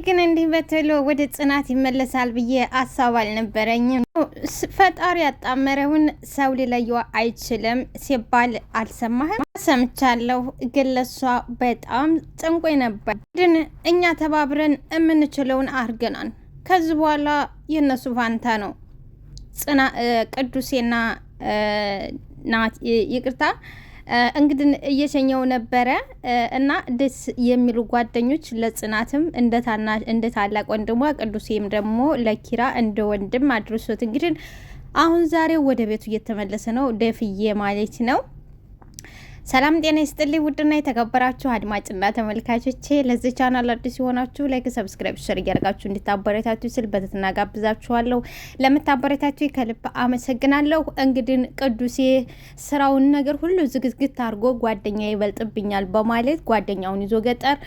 ግን እንዲህ በተሎ ወደ ጽናት ይመለሳል ብዬ አሳብ አልነበረኝም። ፈጣሪ ያጣመረውን ሰው ሊለየው አይችልም ሲባል አልሰማህም? ሰምቻለሁ፣ ግን ለሷ በጣም ጨንቆኝ ነበር። ግን እኛ ተባብረን የምንችለውን አድርገናል። ከዚህ በኋላ የእነሱ ፋንታ ነው። ቅዱሴና ናት ይቅርታ እንግዲህ እየሸኘው ነበረ እና ደስ የሚሉ ጓደኞች ለጽናትም እንደ ታላቅ ወንድሟ ቅዱሴም ደግሞ ለኪራ እንደ ወንድም አድርሶት እንግዲህ አሁን ዛሬ ወደ ቤቱ እየተመለሰ ነው። ደፍዬ ማለት ነው። ሰላም ጤና ይስጥልኝ ውድና የተከበራችሁ አድማጭና ተመልካቾቼ፣ ለዚህ ቻናል አዲስ የሆናችሁ ላይክ፣ ሰብስክራይብ፣ ሼር እያደረጋችሁ እንድታበረታችሁ ስል በትህትና ጋብዛችኋለሁ። ለምታበረታችሁ ከልብ አመሰግናለሁ። እንግዲህ ቅዱሴ ስራውን ነገር ሁሉ ዝግዝግት አድርጎ ጓደኛ ይበልጥብኛል በማለት ጓደኛውን ይዞ ገጠር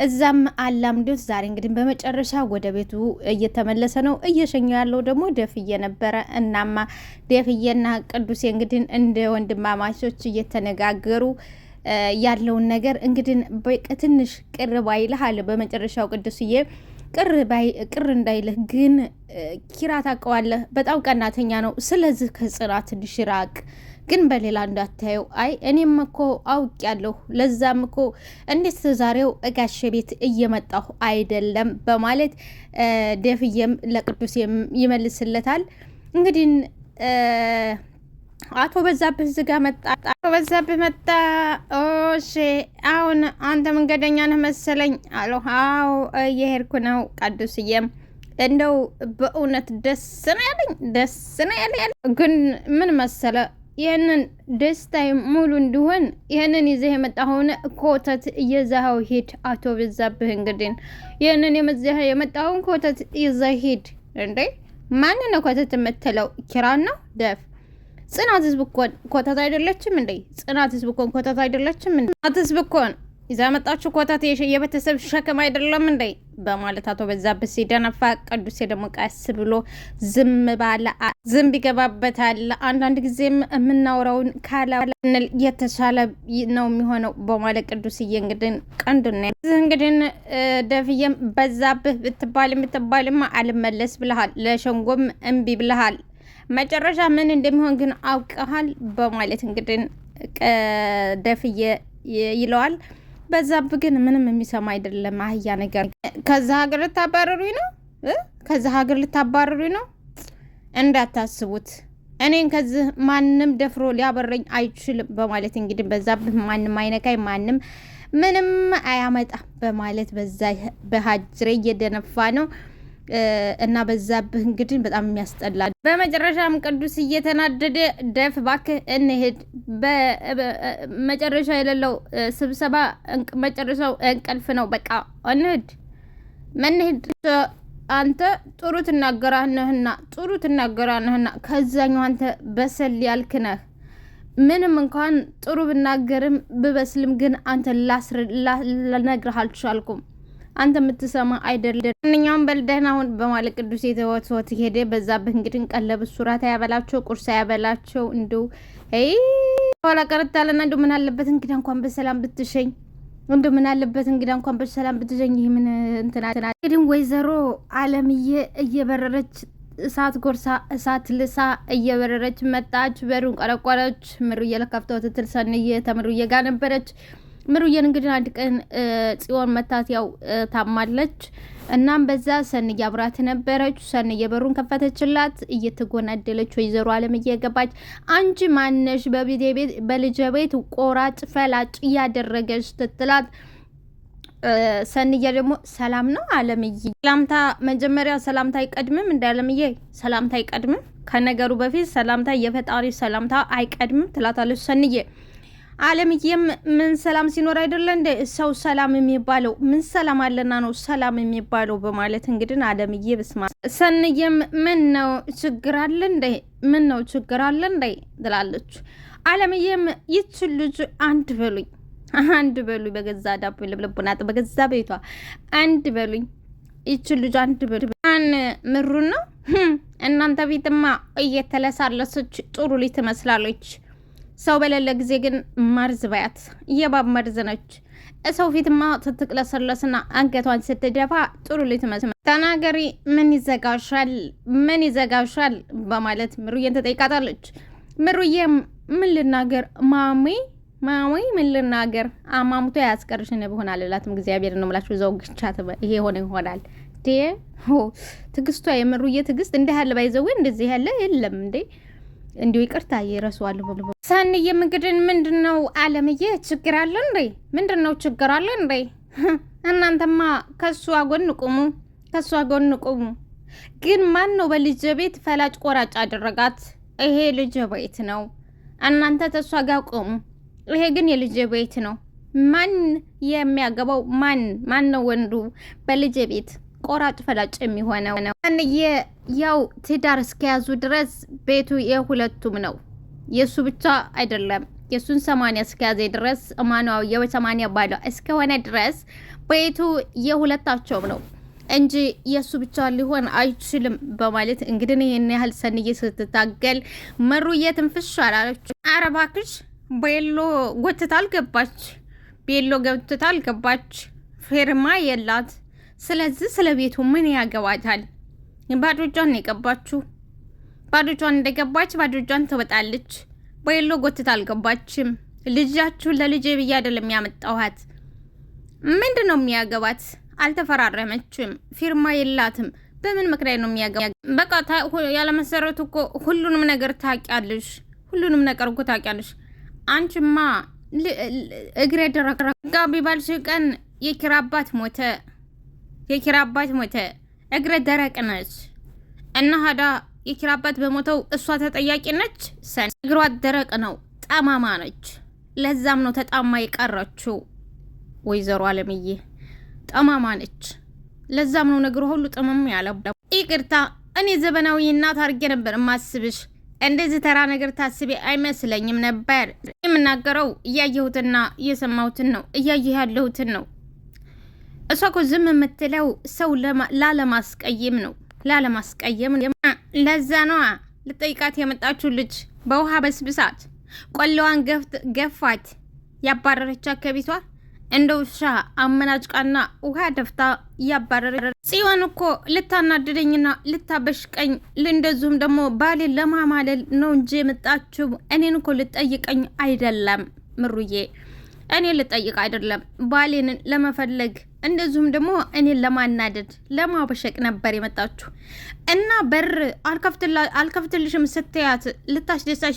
እዛም አላምዶት ዛሬ እንግዲህ በመጨረሻ ወደ ቤቱ እየተመለሰ ነው። እየሸኘው ያለው ደግሞ ደፍዬ ነበረ። እናማ ደፍዬና ቅዱሴ እንግዲህ እንደ ወንድማማቾች እየተነጋገሩ ያለውን ነገር እንግዲህ ትንሽ ቅር ባይልህ አለ በመጨረሻው ቅዱስዬ ቅር እንዳይልህ ግን ኪራ ታውቀዋለህ፣ በጣም ቀናተኛ ነው። ስለዚህ ከጽናት ትንሽ ራቅ፣ ግን በሌላ እንዳታየው። አይ እኔም እኮ አውቄያለሁ፣ ለዛም እኮ እንዴት ዛሬው እጋሼ ቤት እየመጣሁ አይደለም በማለት ደፍዬም ለቅዱሴም ይመልስለታል። እንግዲህ አቶ በዛብህ ዝጋ መጣ። አቶ በዛብህ መጣ። እሺ አሁን አንተ መንገደኛ ነህ መሰለኝ አለው። አዎ እየሄድኩ ነው። ቅዱስዬም እንደው በእውነት ደስ ነው ያለኝ ግን ምን መሰለ ይህንን ደስታዬ ሙሉ እንዲሆን ይህንን ይዘህ የመጣኸውን ኮተት እየዛኸው ሂድ። አቶ በዛብህ እንግዲህ ይህንን የመጣኸውን ኮተት ይዘህ ሂድ። እንዴ ማንን ነው ኮተት የምትለው? ኪራን ነው? ደፍ ጽናትስ ብኮን ኮተት አይደለችም እንዴ? ጽናትስ ብኮን ኮተት አይደለችም እንዴ? ጽናትስ ብኮን ይዛ መጣችሁ ኮተት የቤተሰብ ሸክም አይደለም እንዴ? በማለት አቶ በዛብህ ሲደነፋ፣ ቅዱሴ ደግሞ ቀስ ብሎ ዝም ይገባበታል። አንዳንድ ጊዜም የምናውራውን ካላንል የተሻለ ነው የሚሆነው በማለት ቅዱስዬ እንግዲህ ቀንዱና እንግዲህ ደፍዬም በዛብህ ብትባልማ አልመለስ ብለሃል፣ ለሸንጎም እምቢ ብለሃል፣ መጨረሻ ምን እንደሚሆን ግን አውቀሃል በማለት እንግዲህ ደፍዬ ይለዋል። በዛብህ ግን ምንም የሚሰማ አይደለም። አህያ ነገር ከዛ ሀገር ልታባረሩኝ ነው? ከዛ ሀገር ልታባረሩኝ ነው? እንዳታስቡት፣ እኔን ከዚህ ማንም ደፍሮ ሊያበረኝ አይችልም በማለት እንግዲህ በዛብህ ማንም አይነካኝ፣ ማንም ምንም አያመጣ በማለት በዛ በሀጅሬ እየደነፋ ነው። እና በዛብህ እንግዲህ በጣም የሚያስጠላል። በመጨረሻም ቅዱስ እየተናደደ ደፍ እባክህ እንሄድ፣ በመጨረሻ የሌለው ስብሰባ መጨረሻው እንቅልፍ ነው፣ በቃ እንሄድ። አንተ ጥሩ ትናገራነህና ከዛኛው አንተ በሰል ያልክ ነህ። ምንም እንኳን ጥሩ ብናገርም ብበስልም ግን አንተ ልነግርህ አልቻልኩም። አንተ የምትሰማ አይደለም። ማንኛውም በልደህና አሁን በማለት ቅዱስ የተወት ሄደ። በዛብህ እንግዲህ ቀለብ ሱራት ያበላቸው፣ ቁርስ ያበላቸው። እንዲሁ ኋላ ቀርት አለና እንዲሁ ምን አለበት እንግዳ እንኳን በሰላም ብትሸኝ፣ እንዲሁ ምን አለበት እንግዳ እንኳን በሰላም ብትሸኝ። ይህ ምን እንትና እንግዲህ ወይዘሮ አለምዬ እየበረረች እሳት ጎርሳ እሳት ልሳ እየበረረች መጣች። በሩን ቆረቆረች። ምሩዬ ለካፍተው ትትል ሰንዬ ተምሩዬ ጋር ነበረች። ምሩዬን እንግዲህ አንድ ቀን ጽዮን መታት፣ ያው ታማለች። እናም በዛ ሰንዬ አብራት ነበረች። ሰንዬ በሩን ከፈተችላት። እየተጎናደለች ወይዘሮ አለምዬ ገባች። አንቺ ማነሽ በልጄ ቤት ቆራጭ ፈላጭ እያደረገች ትትላት። ሰንዬ ደግሞ ሰላም ነው አለምዬ፣ ሰላምታ መጀመሪያ ሰላምታ አይቀድምም? እንደ አለምዬ ሰላምታ አይቀድምም? ከነገሩ በፊት ሰላምታ የፈጣሪ ሰላምታ አይቀድምም ትላታለች ሰንዬ። አለምዬም ምን ሰላም ሲኖር አይደለ እንደ ሰው ሰላም የሚባለው? ምን ሰላም አለና ነው ሰላም የሚባለው? በማለት እንግዲህ አለምዬ ብስማ። ሰንዬም ምን ነው ችግር አለ እንደ? ምን ነው ችግር አለ እንደ ትላለች። አለምዬም ይችን ልጅ አንድ በሉኝ፣ በገዛ ዳቦ ልብልቡናት በገዛ ቤቷ አንድ በሉኝ፣ ይችን ልጅ አንድ በሉኝ። ምሩን ነው እናንተ ቤትማ እየተለሳለሰች ጥሩ ልጅ ትመስላለች። ሰው በሌለ ጊዜ ግን መርዝ ባያት፣ የባብ መርዝ ነች። ሰው ፊትማ ትትቅለሰለስና አንገቷን ስትደፋ ጥሩ ልጅ ትመስል ተናገሪ፣ ምን ይዘጋሻል በማለት ምሩዬን ተጠይቃታለች። ምሩዬም ምን ልናገር ማሚ ምን ልናገር አማሙቶ ያስቀርሽ ነው ቢሆን አለላትም። እግዚአብሔር ነው ምላችሁ ዘውግቻት ይሄ ይሆናል ትግስቷ የምሩዬ ትግስት እንደ ያለ ባይዘው እንደዚህ ያለ የለም እንዴ እንዲሁ ይቅርታ ይረሳዋለሁ። ሰንዬ እንግዲህ ምንድነው አለምዬ ችግር አለ እንዴ? ምንድነው ችግር አለ እንዴ? እናንተማ ከሷ ጎን ቁሙ። ግን ማን ነው በልጅ ቤት ፈላጭ ቆራጭ አደረጋት? ይሄ ልጅ ቤት ነው። እናንተ ተሷ ጋር ቆሙ። ይሄ ግን የልጅ ቤት ነው። ማን የሚያገባው ማን ነው ወንዱ በልጅ ቤት ቆራጭ ፈላጭ የሚሆነው ነው? አንዬ ያው ትዳር እስከያዙ ድረስ ቤቱ የሁለቱም ነው። የሱ ብቻ አይደለም። የሱን 80 እስከያዘ ድረስ ማናው የ80 ባሏ እስከሆነ ድረስ ቤቱ የሁለታቸውም ነው እንጂ የሱ ብቻ ሊሆን አይችልም በማለት እንግዲህ ይሄን ያህል ሰንዬ ስትታገል ምሩዬ ትንፍሽ አላለች። ኧረ እባክሽ ቤሎ ገብትታ አልገባች ፊርማ የላት። ስለዚህ ስለ ቤቱ ምን ያገባታል? ባዶ እጇን የገባችሁ ባዶ እጇን እንደገባች ባዶ እጇን ትወጣለች። ቤሎ ጎትታ አልገባችም። ልጃችሁ ለልጄ ብዬ አይደለም ያመጣኋት። ምንድነው የሚያገባት? አልተፈራረመችም። ፊርማ የላትም። በምን ምክንያት ነው የሚያገባት? በቃ ያለ መሰረቱ እኮ ሁሉንም ነገር ታውቂያለሽ። አንቺማ እግሬ ደረቅ ጋቢ ባልሽ ቀን የኪራ አባት ሞተ። እግሬ ደረቅ ነች እና ሀዳ የኪራ አባት በሞተው እሷ ተጠያቂ ነች። እግሯ ደረቅ ነው፣ ጠማማ ነች። ለዛም ነው ተጣማ የቀረችው። ወይዘሮ አለምዬ ጠማማ ነች። ለዛም ነው ነገሩ ሁሉ ጥምም ያለው። ይቅርታ እኔ ዘመናዊ እናት አድርጌ ነበር ማስብሽ። እንደዚህ ተራ ነገር ታስቢ አይመስለኝም ነበር። የምናገረው እያየሁትና እየሰማሁትን ነው፣ እያየሁ ያለሁትን ነው። እሷ እኮ ዝም የምትለው ሰው ላለማስቀየም ነው። ለዛ ነዋ ልጠይቃት የመጣችሁ ልጅ በውሃ በስብሳት ቆለዋን ገፋት ያባረረቻት ከቤቷ እንደ ውሻ አመናጭቃና ውሃ ደፍታ ያባረረ ጽዮን እኮ ልታናድደኝና ልታበሽቀኝ እንደዚሁም ደግሞ ባሌን ለማማለል ነው እንጂ የመጣችው እኔን እኮ ልጠይቀኝ አይደለም። ምሩዬ እኔ ልጠይቅ አይደለም፣ ባሌን ለመፈለግ እንደዚሁም ደግሞ እኔን ለማናደድ ለማበሸቅ ነበር የመጣችሁ እና በር አልከፍትልሽም ስትያት ልታስደሳች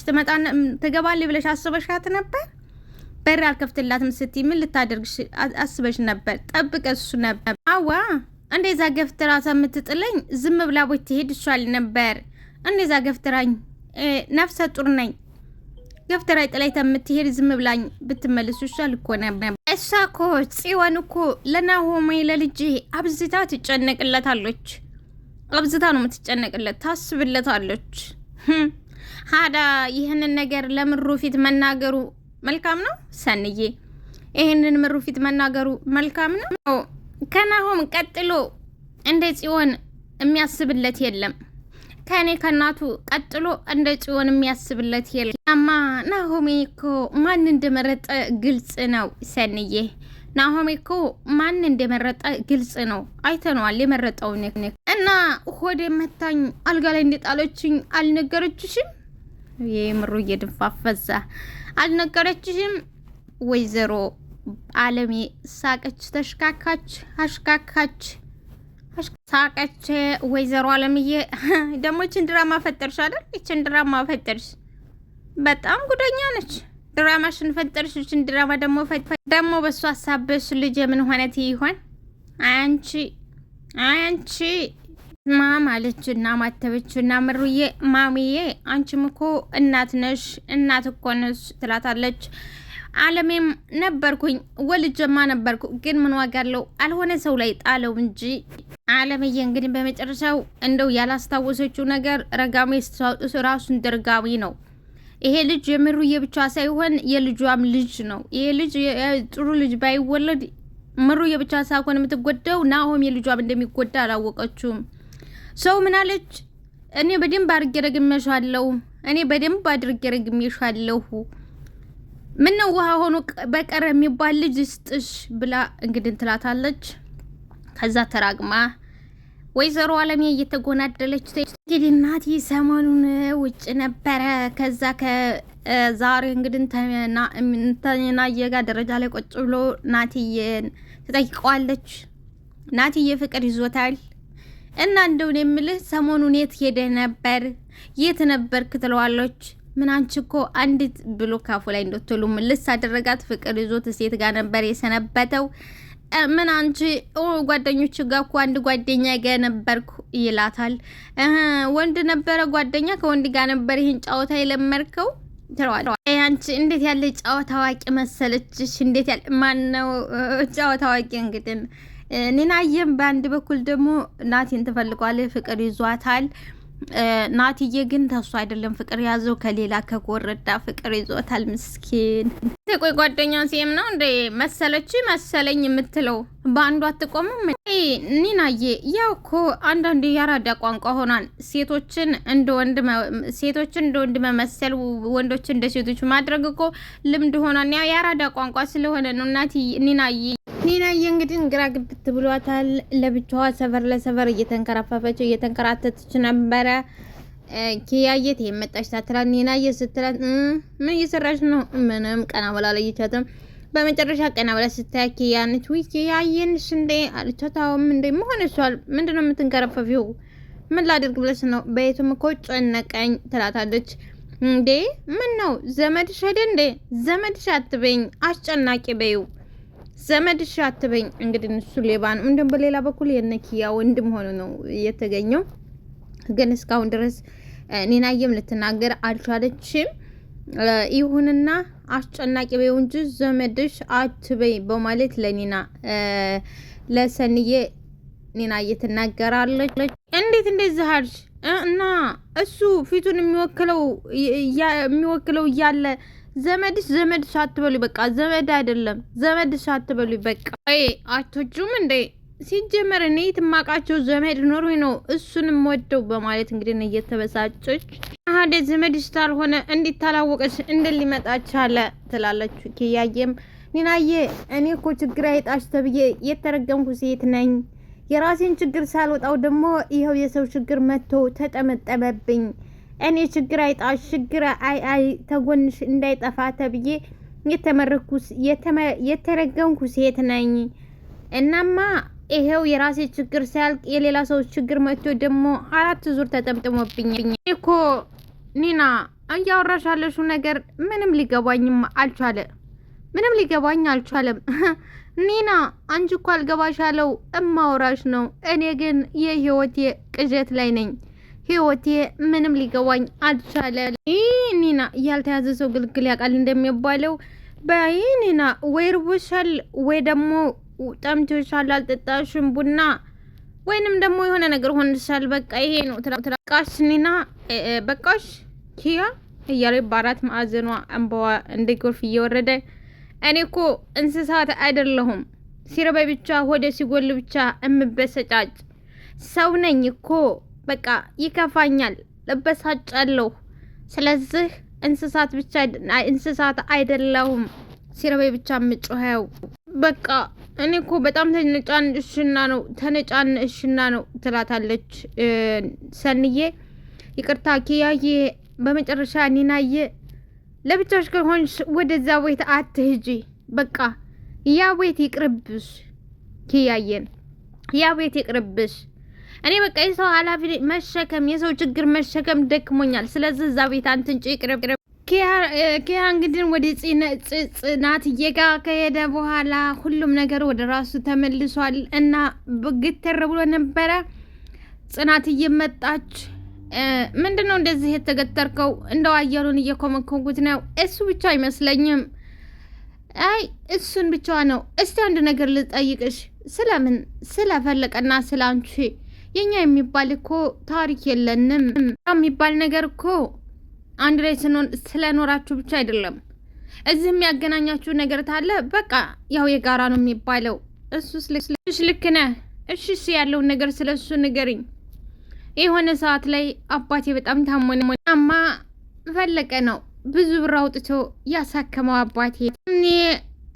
ትገባለች ብለሽ አስበሻት ነበር? በር አልከፍትላትም ስትይ ምን ልታደርግሽ አስበሽ ነበር? ጠብቀሽ ነበር? አዋ እንደዛ ገፍትራ የምትጥለኝ ዝም ብላ ቦት ትሄድ ይሻል ነበር። እንደዛ ገፍትራኝ ነፍሰ ጡር ነኝ ገፍትራ ጥላይ የምትሄድ ዝም ብላኝ ብትመልሱ ይሻል እኮ ነበር። እሷ እኮ ጽዮን እኮ ለናሆሜ ለልጄ አብዝታ ትጨነቅለታለች። አብዝታ ነው የምትጨነቅለት፣ ታስብለታለች። ሀዳ ይህንን ነገር ለምሩ ፊት መናገሩ መልካም ነው። ሰንዬ ይሄንን ምሩ ፊት መናገሩ መልካም ነው። ከናሆም ቀጥሎ እንደ ጽዮን የሚያስብለት የለም። ከኔ ከናቱ ቀጥሎ እንደ ጽዮን የሚያስብለት የለም። አማ ናሆሜ እኮ ማን እንደመረጠ ግልጽ ነው። ሰንዬ ናሆሜ እኮ ማን እንደመረጠ ግልጽ ነው። አይተነዋል የመረጠው እና ሆዴ መታኝ አልጋ ላይ እንደጣለችኝ አልነገረችሽም? የምሩ እየድፋፈዛ አልነገረችሽም? ወይዘሮ አለሜ ሳቀች፣ ተሽካካች፣ አሽካካች፣ ሳቀች። ወይዘሮ አለምዬ ደግሞ ይችን ድራማ ፈጠርሽ አይደል? ይችን ድራማ ፈጠርሽ፣ በጣም ጉደኛ ነች። ድራማሽን ፈጠርሽ። ይችን ድራማ ደግሞ በሱ ሀሳብሽ ልጅ ምን ሆነት ይሆን? አንቺ ማለችና ማተበችና ምሩዬ ማሚዬ አንቺም እኮ እናት ነሽ፣ እናት እኮ ነሽ ትላታለች። አለሜም ነበርኩኝ ወልጀማ ነበርኩ፣ ግን ምን ዋጋ አለው አልሆነ ሰው ላይ ጣለው እንጂ። አለምዬ እንግዲህ በመጨረሻው እንደው ያላስታወሰችው ነገር ረጋሜ ራሱን ድርጋሚ ነው። ይሄ ልጅ የምሩዬ ብቻ ሳይሆን የልጇም ልጅ ነው። ይሄ ልጅ ጥሩ ልጅ ባይወለድ ምሩዬ ብቻ ሳይሆን የምትጎዳው ናሆም የልጇም እንደሚጎዳ አላወቀችውም። ሰው ምን አለች? እኔ በደንብ አድርጌ ረግሜሻለሁ፣ ምነው ውሃ ሆኖ በቀረ የሚባል ልጅ ስጥሽ ብላ እንግዲህ ትላታለች። ከዛ ተራግማ ወይዘሮ አለሜ እየተጎናደለች እንግዲህ ናቲ ሰሞኑን ውጭ ነበረ። ከዛ ከዛሬ እንግዲህ ናየ ጋር ደረጃ ላይ ቁጭ ብሎ ናትዬን ትጠይቀዋለች። ናትዬ ፍቅር ይዞታል እና እንደውን የምልህ ሰሞኑን የት ሄደ ነበር? የት ነበርክ? ትለዋለች። ምን አንቺ እኮ አንዲት ብሎ ካፉ ላይ እንደተሉ ምልስ አደረጋት። ፍቅር ይዞት ሴት ጋር ነበር የሰነበተው። ምን አንቺ ጓደኞች ጋር እኮ አንድ ጓደኛ ጋር ነበርኩ ይላታል። ወንድ ነበረ ጓደኛ ከወንድ ጋር ነበር ይሄን ጫወታ የለመርከው ትለዋለች። አንቺ እንዴት ያለ ጫወታ አዋቂ መሰለችሽ? እንዴት ያለ ማን ነው ጫወታ አዋቂ? እንግዲህ ኒናየም በአንድ በኩል ደግሞ ናቲን ትፈልጓለች። ፍቅር ይዟታል። ናትዬ ግን ተሱ አይደለም ፍቅር ያዘው ከሌላ ከጎረዳ ፍቅር ይዞታል። ምስኪን ቆይ ጓደኛ ሲም ነው እንደ መሰለኝ የምትለው በአንዱ አትቆምም። ኒናዬ ያው እኮ አንዳንድ ያራዳ ቋንቋ ሆኗል። ሴቶችን እንደ ወንድ መመሰል፣ ወንዶችን እንደ ሴቶች ማድረግ እኮ ልምድ ሆኗል። ያው ያራዳ ቋንቋ ስለሆነ ነው። ኒናዬ እንግዲህ ግራ ግብት ብሏታል። ለብቻዋ ሰፈር ለሰፈር እየተንከራተተች ነበረ። ኪያየት የመጣች ታትላት ኒናዬ ስትላት ምን እየሰራች ነው? ምንም ቀና ብላ ለይቻትም። በመጨረሻ ቀና ብላ ስታያ ኪያነች። ውይ ኪያየንሽ እንዴ አልቻታውም እንዴ መሆንሻል? ምንድነው የምትንከረፈፊው? ምን ላድርግ ብለሽ ነው? በየቱም እኮ ጨነቀኝ ትላታለች። እንዴ ምን ነው ዘመድሽ አይደል እንዴ? ዘመድሽ አትበኝ፣ አስጨናቂ በይው ዘመድሽ አትበኝ። እንግዲህ እሱ ሌባ ነው። እንደም በሌላ በኩል የነኪያ ወንድም ሆኖ ነው የተገኘው። ግን እስካሁን ድረስ ኒናየም ልትናገር አልቻለችም። ይሁንና አስጨናቂ በይው እንጂ ዘመድሽ አትበይ በማለት ለሰንዬ ኒናየ ትናገራለች። እንዴት እንደዚህ አልሽ? እና እሱ ፊቱን የሚወክለው እያለ ዘመድሽ አትበሉ። በቃ ዘመድ አይደለም ዘመድሽ አትበሉ። በቃ አቶቹም እንዴ ሲጀመር እኔ ትማቃቸው ዘመድ ኖሮ ነው እሱንም ወደው በማለት እንግዲህ እየተበሳጨች አደ ዘመድሽ ታልሆነ እንዴት ታላወቀሽ እንደሊመጣች አለ ትላለች። ኪያየም ኒናዬ እኔ እኮ ችግር አይጣሽ ተብዬ የተረገምኩ ሴት ነኝ። የራሴን ችግር ሳልወጣው ደግሞ ይኸው የሰው ችግር መጥቶ ተጠመጠመብኝ። እኔ ችግር አይጣሽ ችግር አይ ተጎንሽ እንዳይጠፋ ተብዬ የተረገምኩ ሴት ነኝ። እናማ ይሄው የራሴ ችግር ሲያልቅ የሌላ ሰው ችግር መጥቶ ደግሞ 4 ዙር ተጠምጥሞብኝ እኮ ኒና እያወራሻለሽው ነገር ምንም ሊገባኝ አልቻለም። ኒና አንቺ እኮ አልገባሽ ያለው እማወራሽ ነው። እኔ ግን የህይወቴ ቅዠት ላይ ነኝ። ህይወቴ ምንም ሊገባኝ አልቻለ። ኒና ያልተያዘ ሰው ግልግል ያውቃል እንደሚባለው በይ ኒና ወይ ርቦሻል ወይ ደግሞ ጠምቶሻል፣ አልጠጣሽም ቡና ወይንም ደግሞ የሆነ ነገር ሆንሻል። በቃ ይሄ ነው ትላቃሽ ኒና በቃሽ ኪያ እያለ በአራት ማዕዘኗ እንባዋ እንደ ጎርፍ እየወረደ እኔ እኮ እንስሳት አይደለሁም። ሲረበይ ብቻ ሆደ ሲጎል ብቻ እምበሰጫጭ ሰው ነኝ እኮ። በቃ ይከፋኛል፣ ልበሳጫለሁ። ስለዚህ እንስሳት አይደለሁም። ሲረበይ ብቻ ምጮኸው በቃ እኔ እኮ በጣም ተነጫንሽና ነው ትላታለች ሰንዬ። ይቅርታ ኪያዬ። በመጨረሻ ኒናዬ ለብቻሽ ከሆንሽ ወደዛ ቤት አትሂጂ። በቃ ያ ቤት ይቅርብሽ ኪያዬን፣ ያ ቤት ይቅርብሽ። እኔ በቃ የሰው ኃላፊ መሸከም የሰው ችግር መሸከም ደክሞኛል። ስለዚህ እዛ ቤት አንተን ይቅርብ። ኪያ እንግዲህ ወደ ጽናትዬ ጋር ከሄደ በኋላ ሁሉም ነገር ወደ ራሱ ተመልሷል እና ግትር ብሎ ነበረ። ጽናትዬ መጣች። ምንድነው እንደዚህ የተገተርከው? እንደው አየሩን እየኮመኮንኩት ነው። እሱ ብቻ አይመስለኝም። አይ እሱን ብቻ ነው። እስቲ አንድ ነገር ልጠይቅሽ። ስለምን ስለፈለቀና ስላንቺ የኛ የሚባል እኮ ታሪክ የለንም። የሚባል ነገር እኮ አንድ ላይ ስለኖራችሁ ብቻ አይደለም። እዚህ የሚያገናኛችሁ ነገር ታለ በቃ ያው የጋራ ነው የሚባለው። እሱስ ልክ ነህ። እሺ ያለውን ነገር ስለሱ ንገሪኝ። የሆነ ሰዓት ላይ አባቴ በጣም ታሞማ ፈለቀ ነው ብዙ ብር አውጥቶ ያሳከመው አባቴ እኔ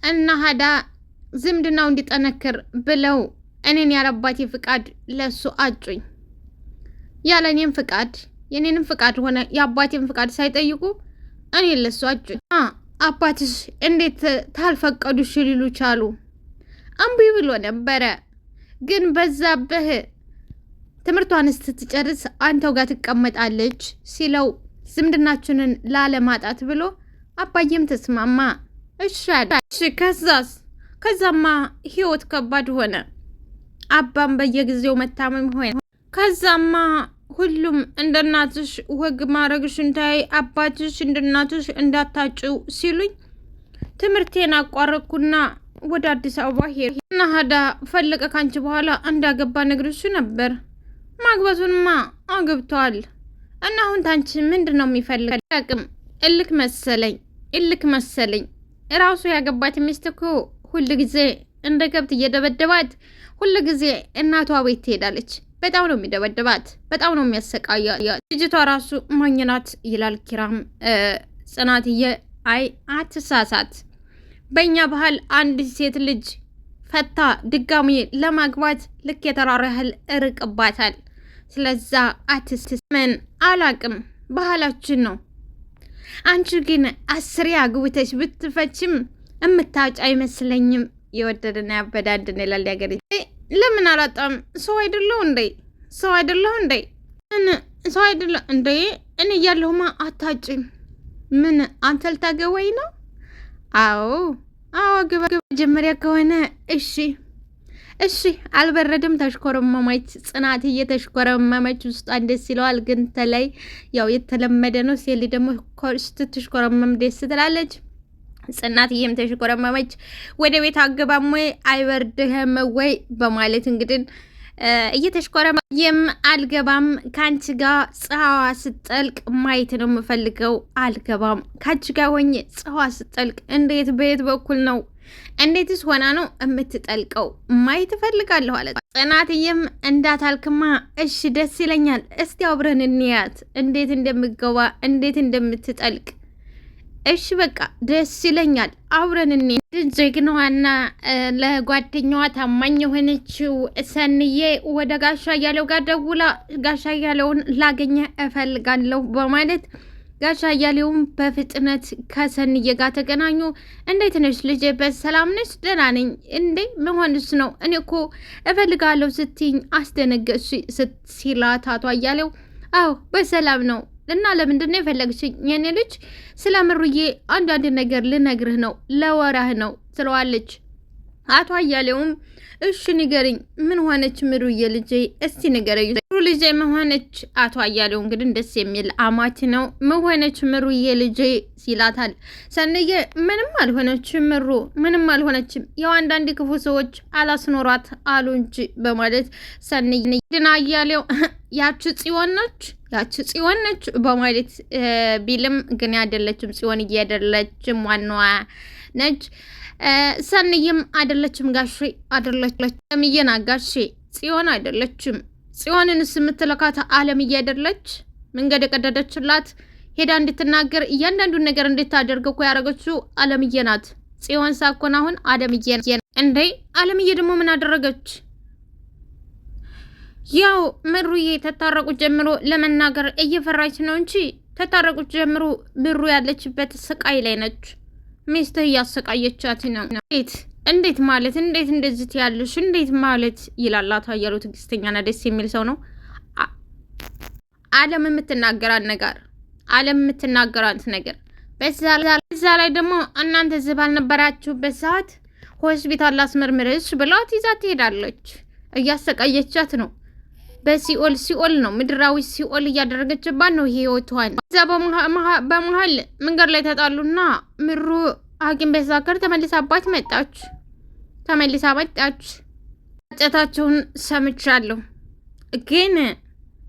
እና ሀዳ ዝምድናው እንዲጠነክር ብለው እኔን ያለ አባቴ ፍቃድ ለሱ አጩኝ። ያለ እኔም ፍቃድ የኔንም ፍቃድ ሆነ የአባቴን ፍቃድ ሳይጠይቁ እኔ ለሱ አጩኝ። አባትሽ እንዴት ታልፈቀዱሽ ሊሉ ቻሉ? እምቢ ብሎ ነበረ፣ ግን በዛብህ ትምህርቷን ስትጨርስ አንተው ጋር ትቀመጣለች ሲለው ዝምድናችንን ላለማጣት ብሎ አባዬም ተስማማ። እሺ ከዛማ ህይወት ከባድ ሆነ። አባም በየጊዜው መታመም ሆነ። ከዛማ ሁሉም እንደናትሽ ወግ ማድረግሽን ታይ፣ አባትሽ እንደናትሽ እንዳታጭው ሲሉኝ ትምህርቴን አቋረጥኩና ወደ አዲስ አበባ ሄድኩ እና ሀዳ ፈለቀ ካንቺ በኋላ እንዳገባ ነግርሽ ነበር። ማግባቱንማ አግብቷል እና አሁን ታንቺ ምንድን ነው የሚፈልግ? አቅም እልክ መሰለኝ ራሱ ያገባት ሚስት እኮ ሁል ጊዜ እንደ ከብት እየደበደባት ሁል ጊዜ እናቷ ቤት ትሄዳለች። በጣም ነው የሚደበደባት፣ በጣም ነው የሚያሰቃያት። ልጅቷ ራሱ ማኝናት ይላል ኪራም። ጽናትዬ አይ አትሳሳት፣ በእኛ ባህል አንድ ሴት ልጅ ፈታ ድጋሚ ለማግባት ልክ የተራራ ያህል እርቅባታል። ስለዛ አትስምን አላቅም፣ ባህላችን ነው። አንቺ ግን 10 አግብተሽ ብትፈችም እምታጭ አይመስለኝም። የወደደና ያበዳድን ይላል ያገሬ። ለምን አላጣም? ሰው አይደለሁ እንዴ? ሰው አይደለሁ እንዴ? እኔ እያለሁማ አታጭም። ምን አንተ ልታገወኝ ነው? አዎ ግባ። መጀመሪያ ከሆነ እሺ አልበረድም። ተሽኮረመመች ጽናትዬ ተሽኮረመመች። ውስጧን ደስ ይለዋል፣ ግን ተለይ ያው የተለመደ ነው። ሴሊ ደግሞ ስትሽኮረመም ደስ ትላለች። ጽናትዬም ተሽኮረመመች። ወደ ቤት አገባም ወይ አይበርድህም ወይ በማለት እንግዲህ እየተሽኮረመም አልገባም፣ ካንቺ ጋር ፀሐዋ ስጠልቅ ማየት ነው የምፈልገው። አልገባም ካንቺ ጋር ሆኜ ፀሐዋ ስጠልቅ እንዴት በየት በኩል ነው እንዴትስ ሆና ነው የምትጠልቀው? ማየት እፈልጋለሁ አለ። ጽናትዬም እንዳታልክማ እሺ ደስ ይለኛል፣ እስቲ አብረን እንያት እንዴት እንደምገባ እንዴት እንደምትጠልቅ። እሺ በቃ ደስ ይለኛል፣ አብረን እንይ። ጀግናዋና ለጓደኛዋ ታማኝ የሆነችው ሰንዬ ወደ ጋሻ እያለው ጋር ደውላ ጋሻ እያለውን ላገኘ እፈልጋለሁ በማለት ጋሻ እያሌውም በፍጥነት ከሰንዬ ጋር ተገናኙ። እንዴት ነሽ ልጄ? በሰላም ነሽ? ደህና ነኝ። እንዴ መሆንስ ነው? እኔ እኮ እፈልጋለሁ ስትይኝ አስደነገጥሽ ሲላት አቶ እያሌው አዎ በሰላም ነው። እና ለምንድን ነው የፈለግሽኝ? የኔ ልጅ ስለ ምሩዬ አንዳንድ ነገር ልነግርህ ነው፣ ለወራህ ነው ትለዋለች። አቶ እያሌውም እሺ ንገርኝ፣ ምን ሆነች ምሩዬ ልጄ? እስቲ ንገረኝ። ምሩ ልጄ መሆነች? አቶ እያሌው እንግዲህ ደስ የሚል አማች ነው። መሆነች ምሩዬ ልጄ ሲላታል። ሰንዬ ምንም አልሆነችም ምሩ፣ ምንም አልሆነችም፣ ያው አንዳንድ ክፉ ሰዎች አላስኖሯት አሉ እንጂ በማለት ሰንዬ ድና እያሌው ያቺ ጽዮን ነች በማለት ቢልም ግን አይደለችም፣ ጽዮን እያደለችም ዋናዋ ነች። ሰንዬም አይደለችም ጋሼ አይደለችም፣ አለምዬና ጋሼ ጽዮን አይደለችም። ጽዮንንስ የምትለካት አለምዬ አይደለች? መንገድ የቀደደችላት ሄዳ እንድትናገር እያንዳንዱን ነገር እንድታደርገው እኮ ያደረገችው አለምዬ ናት። ጽዮን ሳኮን አሁን አለምዬ እንዴ! አለምዬ ደግሞ ምን አደረገች? ያው ምሩዬ ተታረቁት ጀምሮ ለመናገር እየፈራች ነው እንጂ ተታረቁት ጀምሮ ምሩ ያለችበት ስቃይ ላይ ነች። ሚስትህ እያሰቃየቻት ነው። እንዴት ማለት? እንዴት እንደዚህ ያለሽ? እንዴት ማለት ይላል አቶ እያሌው። ትዕግስተኛና ደስ የሚል ሰው ነው። አለም የምትናገራት ነገር በዛ ላይ ደግሞ እናንተ እዚህ ባልነበራችሁበት ሰዓት ሆስፒታል ላስመርምርሽ ብላት ይዛ ትሄዳለች። እያሰቃየቻት ነው። በሲኦል ነው፣ ምድራዊ ሲኦል እያደረገችባት ነው ህይወቷን። እዛ በመሀል መንገድ ላይ ተጣሉና ምሩ ሐኪም ቤት ሳከር ተመልሳባት መጣች። ጨታቸውን ሰምቻለሁ፣ ግን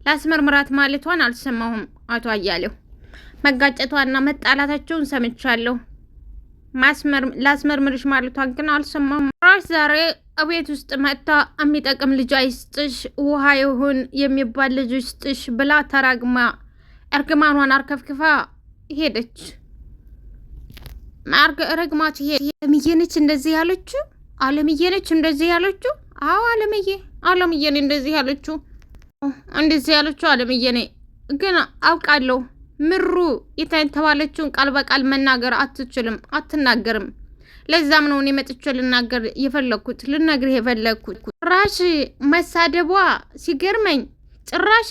ላስመርምራት ማለቷን አልሰማሁም። አቶ እያሌው መጋጨቷና መጣላታቸውን ሰምቻለሁ፣ ላስመርምርሽ ማለቷን ግን አልሰማሁም። ራሽ ዛሬ ቤት ውስጥ መጥታ የሚጠቅም ልጅ አይስጥሽ፣ ውሃ ይሁን የሚባል ልጅ ይስጥሽ ብላ ተራግማ እርግማኗን አርከፍክፋ ሄደች። ረግማት አለምዬ ነች እንደዚህ ያለችው? አለምዬ ነች እንደዚህ ያለችው? አዎ አለምዬ ነች እንደዚህ ያለችው። አለምዬ ነች። ግን አውቃለሁ ምሩ የተባለችውን ቃል በቃል መናገር አትችልም፣ አትናገርም። ለዛም ነው እኔ መጥቼ ልነግርህ የፈለግኩት። ጭራሽ መሳደቧ ሲገርመኝ፣ ጭራሽ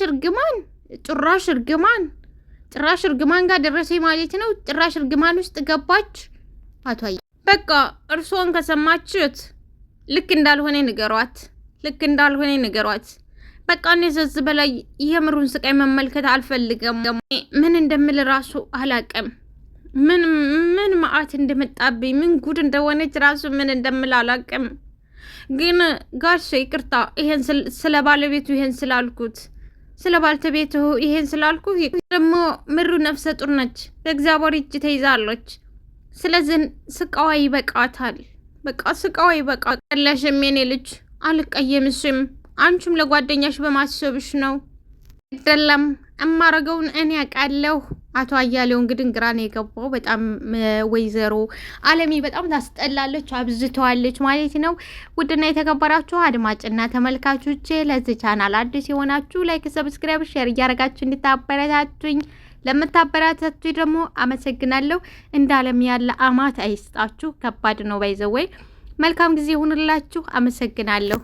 እርግማን ጋር ደረሰኝ ማለት ነው። ጭራሽ እርግማን ውስጥ ገባች። አቶ በቃ እርስዎን ከሰማችሁት ልክ እንዳልሆነ ንገሯት። በቃ እኔ ከዚህ በላይ የምሩን ስቃይ መመልከት አልፈልግም። ምን እንደምል ራሱ አላቅም። ምን መዓት እንደመጣብኝ፣ ምን ጉድ እንደሆነች ራሱ ምን እንደምል አላቅም። ግን ጋሽ ይቅርታ፣ ይሄን ስለ ባለቤቱ ይሄን ስላልኩት፣ ስለ ባልተቤቱ ይሄን ስላልኩ፣ ደግሞ ምሩ ነፍሰ ጡር ነች፣ በእግዚአብሔር እጅ ተይዛለች። ስለዚህ ስቃዋ ይበቃታል። በቃ ስቃዋ ይበቃታል። ለሽም የኔ ልጅ አልቀየምሽም። አንቺም ለጓደኛሽ በማሰብሽ ነው። አይደለም እማረገውን እኔ አውቃለሁ። አቶ አያሌው እንግዲህ ግራ ነው የገባው በጣም። ወይዘሮ አለሚ በጣም ታስጠላለች፣ አብዝተዋለች ማለት ነው። ውድና የተከበራችሁ አድማጭና ተመልካቾቼ ለዚህ ቻናል አዲስ የሆናችሁ ላይክ፣ ሰብስክራይብ፣ ሼር እያደረጋችሁ እንድታበረታቱኝ ለምታበረታቱኝ ደግሞ አመሰግናለሁ። እንዳለም ያለ አማት አይስጣችሁ። ከባድ ነው ባይዘወይ። መልካም ጊዜ ይሁንላችሁ። አመሰግናለሁ።